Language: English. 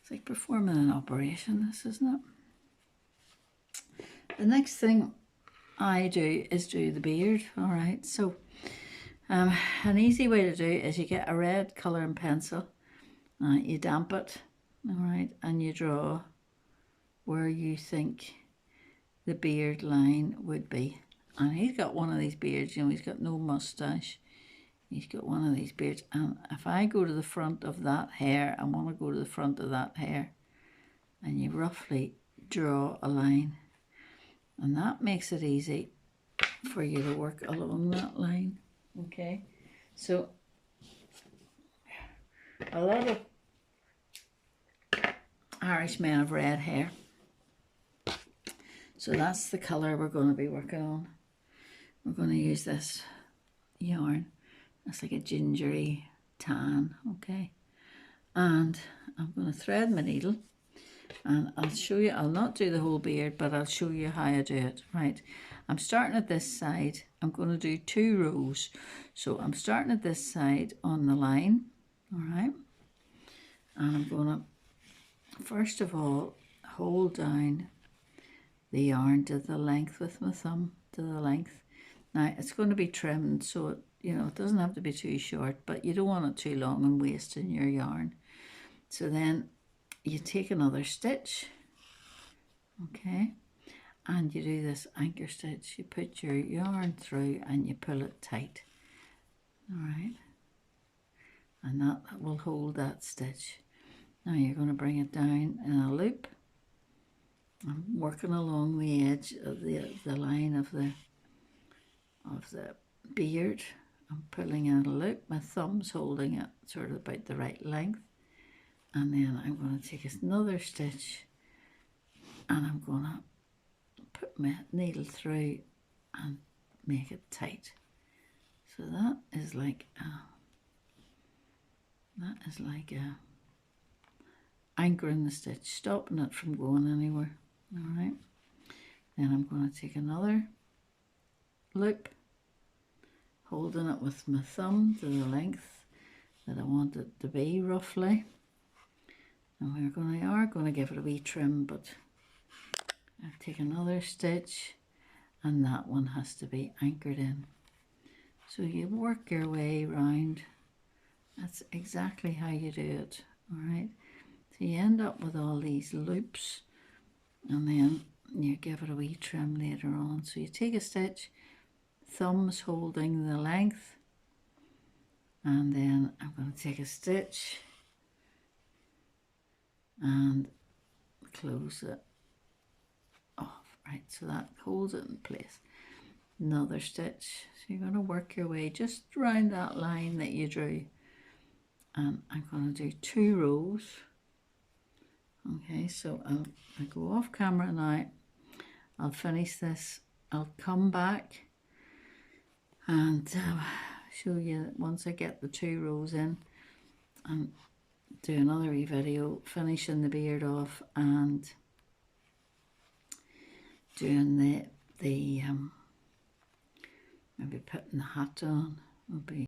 It's like performing an operation, this, isn't it? The next thing I do is do the beard, all right? So an easy way to do it is you get a red colouring pencil, you damp it, all right, and you draw where you think the beard line would be. And he's got one of these beards, you know, he's got no moustache. He's got one of these beards, and if I go to the front of that hair, I want to go to the front of that hair, and you roughly draw a line, and that makes it easy for you to work along that line. Okay, so a lot of Irish men have red hair, so that's the colour we're going to be working on. We're going to use this yarn. It's like a gingery tan, okay? And I'm going to thread my needle, and I'll show you, I'll not do the whole beard, but I'll show you how I do it, right? I'm starting at this side. I'm going to do 2 rows. So I'm starting at this side on the line, all right? And I'm going to, first of all, hold down the yarn to the length with my thumb, to the length. Now, it's going to be trimmed, so it, you know, it doesn't have to be too short, but you don't want it too long and wasting your yarn. So then you take another stitch, okay, and you do this anchor stitch. You put your yarn through and you pull it tight, all right, and that will hold that stitch. Now you're going to bring it down in a loop. I'm working along the edge of the line of the beard. I'm pulling out a loop, my thumb's holding it sort of about the right length, and then I'm going to take another stitch and I'm going to put my needle through and make it tight. So that is like anchoring the stitch, stopping it from going anywhere. All right, then I'm going to take another loop, holding it with my thumb to the length that I want it to be roughly, and we are going to give it a wee trim, but I'll take another stitch and that one has to be anchored in. So you work your way round. That's exactly how you do it, all right? So you end up with all these loops, and then you give it a wee trim later on. So you take a stitch, thumbs holding the length, and then I'm going to take a stitch and close it off, right? So that holds it in place. Another stitch. So you're going to work your way just around that line that you drew, and I'm going to do 2 rows. Okay, so I'll go off camera now. I'll finish this. I'll come back and show you once I get the 2 rows in, and do another wee video finishing the beard off and doing the maybe putting the hat on will be